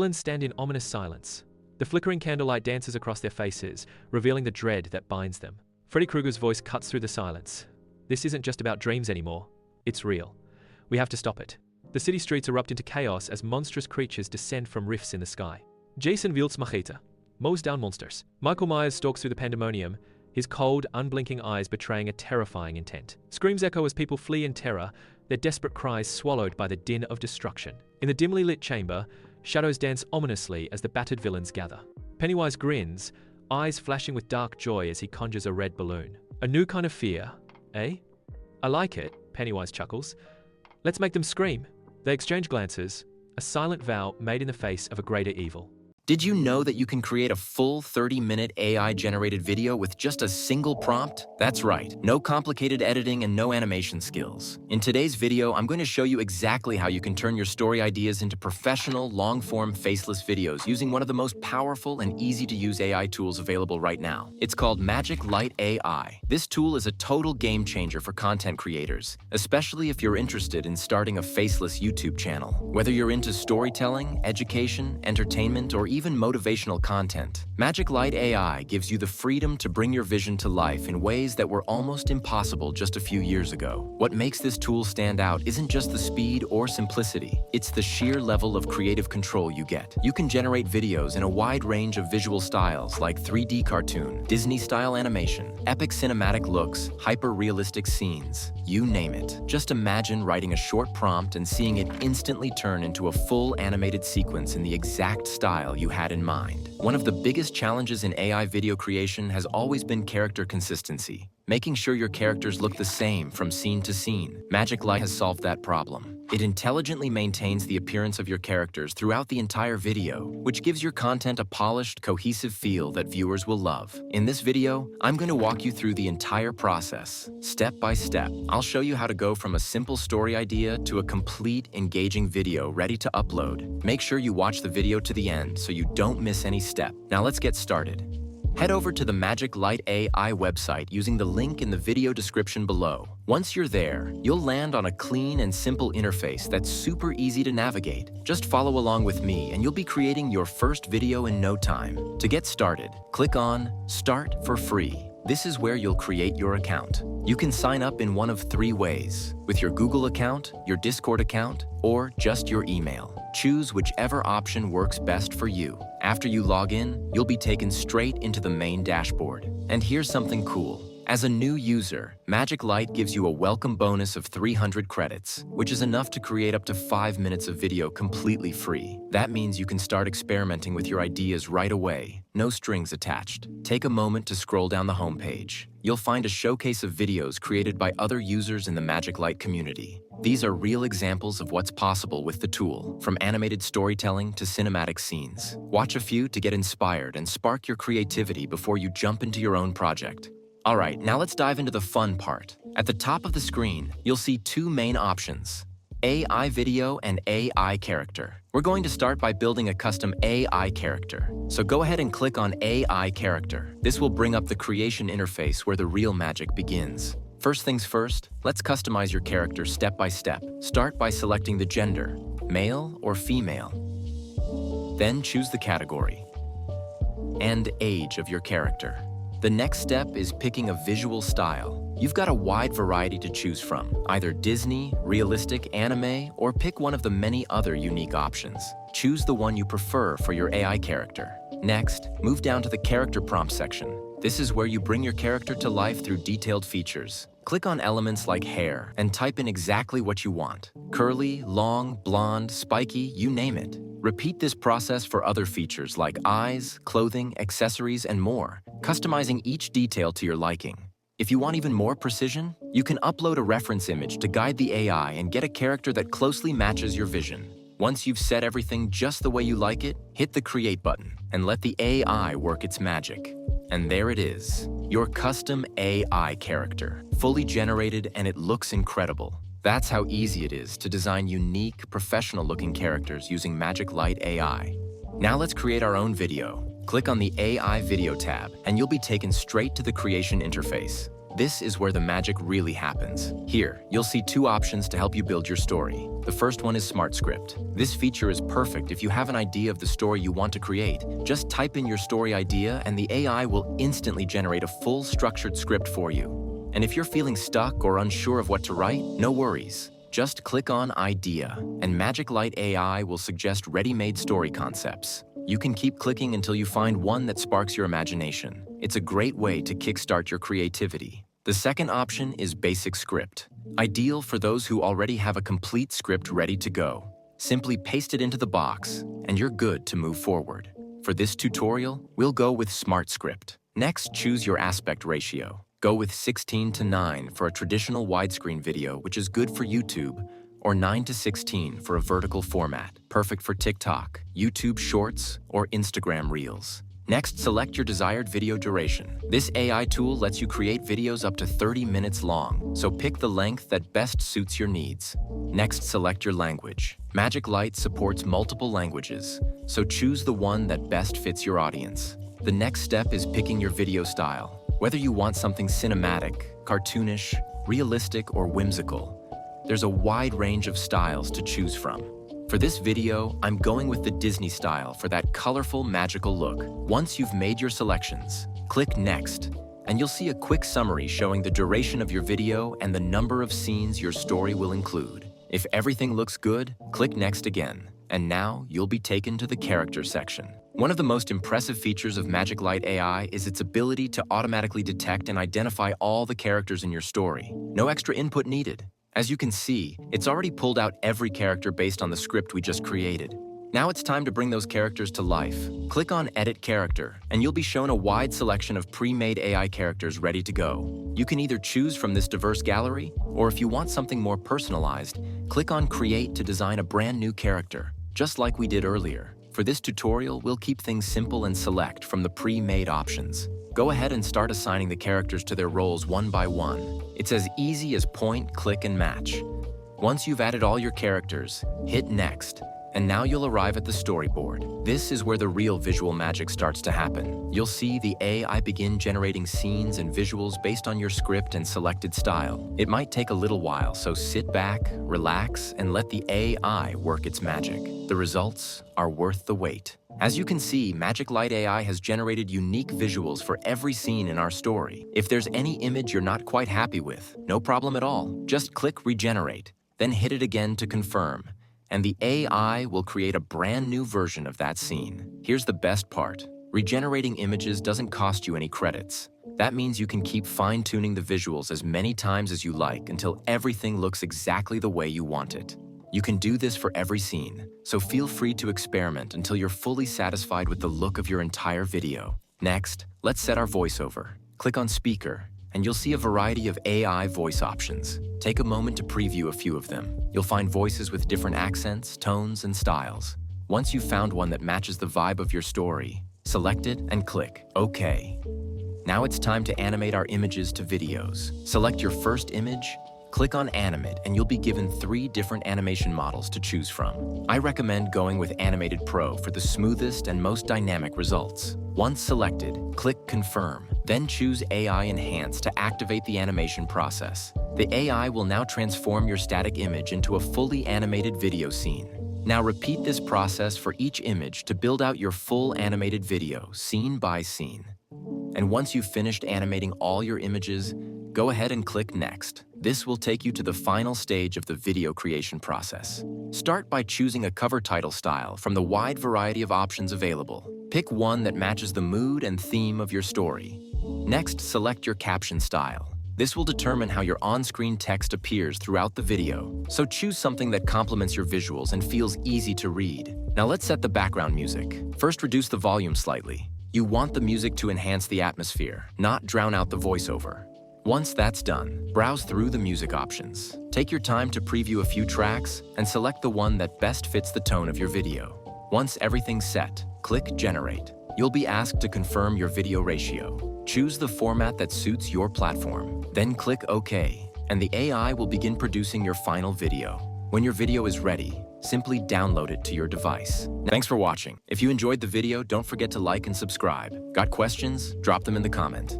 Villains stand in ominous silence. The flickering candlelight dances across their faces, revealing the dread that binds them. Freddy Krueger's voice cuts through the silence. This isn't just about dreams anymore. It's real. We have to stop it. The city streets erupt into chaos as monstrous creatures descend from rifts in the sky. Jason wields machete, mows down monsters. Michael Myers stalks through the pandemonium, his cold, unblinking eyes betraying a terrifying intent. Screams echo as people flee in terror, their desperate cries swallowed by the din of destruction. In the dimly lit chamber, shadows dance ominously as the battered villains gather. Pennywise grins, eyes flashing with dark joy as he conjures a red balloon. A new kind of fear, eh? I like it, Pennywise chuckles. Let's make them scream. They exchange glances, a silent vow made in the face of a greater evil. Did you know that you can create a full 30-minute AI-generated video with just a single prompt? That's right, no complicated editing and no animation skills. In today's video, I'm going to show you exactly how you can turn your story ideas into professional, long-form, faceless videos using one of the most powerful and easy-to-use AI tools available right now. It's called MagicLight AI. This tool is a total game changer for content creators, especially if you're interested in starting a faceless YouTube channel. Whether you're into storytelling, education, entertainment, or even motivational content, MagicLight AI gives you the freedom to bring your vision to life in ways that were almost impossible just a few years ago. What makes this tool stand out isn't just the speed or simplicity, it's the sheer level of creative control you get. You can generate videos in a wide range of visual styles like 3D cartoon, Disney-style animation, epic cinematic looks, hyper-realistic scenes, you name it. Just imagine writing a short prompt and seeing it instantly turn into a full animated sequence in the exact style you had in mind. One of the biggest challenges in AI video creation has always been character consistency, making sure your characters look the same from scene to scene. MagicLight has solved that problem. It intelligently maintains the appearance of your characters throughout the entire video, which gives your content a polished, cohesive feel that viewers will love. In this video, I'm going to walk you through the entire process, step by step. I'll show you how to go from a simple story idea to a complete, engaging video ready to upload. Make sure you watch the video to the end so you don't miss any step. Now let's get started. Head over to the MagicLight AI website using the link in the video description below. Once you're there, you'll land on a clean and simple interface that's super easy to navigate. Just follow along with me and you'll be creating your first video in no time. To get started, click on Start for Free. This is where you'll create your account. You can sign up in one of 3 ways: with your Google account, your Discord account, or just your email. Choose whichever option works best for you. After you log in, you'll be taken straight into the main dashboard. And here's something cool. As a new user, MagicLight gives you a welcome bonus of 300 credits, which is enough to create up to 5 minutes of video completely free. That means you can start experimenting with your ideas right away, no strings attached. Take a moment to scroll down the homepage. You'll find a showcase of videos created by other users in the MagicLight community. These are real examples of what's possible with the tool, from animated storytelling to cinematic scenes. Watch a few to get inspired and spark your creativity before you jump into your own project. Alright, now let's dive into the fun part. At the top of the screen, you'll see 2 main options: AI video and AI character. We're going to start by building a custom AI character. So go ahead and click on AI character. This will bring up the creation interface where the real magic begins. First things first, let's customize your character step by step. Start by selecting the gender, male or female. Then choose the category and age of your character. The next step is picking a visual style. You've got a wide variety to choose from, either Disney, realistic, anime, or pick one of the many other unique options. Choose the one you prefer for your AI character. Next, move down to the character prompt section. This is where you bring your character to life through detailed features. Click on elements like hair and type in exactly what you want. Curly, long, blonde, spiky, you name it. Repeat this process for other features like eyes, clothing, accessories, and more, customizing each detail to your liking. If you want even more precision, you can upload a reference image to guide the AI and get a character that closely matches your vision. Once you've set everything just the way you like it, hit the Create button and let the AI work its magic. And there it is, your custom AI character, fully generated, and it looks incredible. That's how easy it is to design unique, professional-looking characters using MagicLight AI. Now let's create our own video. Click on the AI Video tab, and you'll be taken straight to the creation interface. This is where the magic really happens. Here, you'll see two options to help you build your story. The first one is Smart Script. This feature is perfect if you have an idea of the story you want to create. Just type in your story idea and the AI will instantly generate a full structured script for you. And if you're feeling stuck or unsure of what to write, no worries. Just click on Idea, and MagicLight AI will suggest ready-made story concepts. You can keep clicking until you find one that sparks your imagination. It's a great way to kickstart your creativity. The second option is Basic Script, ideal for those who already have a complete script ready to go. Simply paste it into the box, and you're good to move forward. For this tutorial, we'll go with Smart Script. Next, choose your aspect ratio. Go with 16:9 for a traditional widescreen video, which is good for YouTube, or 9:16 for a vertical format, perfect for TikTok, YouTube Shorts, or Instagram Reels. Next, select your desired video duration. This AI tool lets you create videos up to 30 minutes long, so pick the length that best suits your needs. Next, select your language. MagicLight supports multiple languages, so choose the one that best fits your audience. The next step is picking your video style. Whether you want something cinematic, cartoonish, realistic, or whimsical, there's a wide range of styles to choose from. For this video, I'm going with the Disney style for that colorful, magical look. Once you've made your selections, click Next, and you'll see a quick summary showing the duration of your video and the number of scenes your story will include. If everything looks good, click Next again, and now you'll be taken to the character section. One of the most impressive features of MagicLight AI is its ability to automatically detect and identify all the characters in your story. No extra input needed. As you can see, it's already pulled out every character based on the script we just created. Now it's time to bring those characters to life. Click on Edit Character, and you'll be shown a wide selection of pre-made AI characters ready to go. You can either choose from this diverse gallery, or if you want something more personalized, click on Create to design a brand new character, just like we did earlier. For this tutorial, we'll keep things simple and select from the pre-made options. Go ahead and start assigning the characters to their roles one by one. It's as easy as point, click, and match. Once you've added all your characters, hit Next, and now you'll arrive at the storyboard. This is where the real visual magic starts to happen. You'll see the AI begin generating scenes and visuals based on your script and selected style. It might take a little while, so sit back, relax, and let the AI work its magic. The results are worth the wait. As you can see, MagicLight AI has generated unique visuals for every scene in our story. If there's any image you're not quite happy with, no problem at all. Just click Regenerate, then hit it again to confirm, and the AI will create a brand new version of that scene. Here's the best part. Regenerating images doesn't cost you any credits. That means you can keep fine-tuning the visuals as many times as you like until everything looks exactly the way you want it. You can do this for every scene, so feel free to experiment until you're fully satisfied with the look of your entire video. Next, let's set our voiceover. Click on Speaker, and you'll see a variety of AI voice options. Take a moment to preview a few of them. You'll find voices with different accents, tones, and styles. Once you've found one that matches the vibe of your story, select it and click OK. Now it's time to animate our images to videos. Select your first image, click on Animate, and you'll be given 3 different animation models to choose from. I recommend going with Animated Pro for the smoothest and most dynamic results. Once selected, click Confirm, then choose AI Enhance to activate the animation process. The AI will now transform your static image into a fully animated video scene. Now repeat this process for each image to build out your full animated video, scene by scene. And once you've finished animating all your images, go ahead and click Next. This will take you to the final stage of the video creation process. Start by choosing a cover title style from the wide variety of options available. Pick one that matches the mood and theme of your story. Next, select your caption style. This will determine how your on-screen text appears throughout the video, so choose something that complements your visuals and feels easy to read. Now let's set the background music. First, reduce the volume slightly. You want the music to enhance the atmosphere, not drown out the voiceover. Once that's done, browse through the music options. Take your time to preview a few tracks and select the one that best fits the tone of your video. Once everything's set, click Generate. You'll be asked to confirm your video ratio. Choose the format that suits your platform. Then click OK, and the AI will begin producing your final video. When your video is ready, simply download it to your device. Thanks for watching. If you enjoyed the video, don't forget to like and subscribe. Got questions? Drop them in the comment.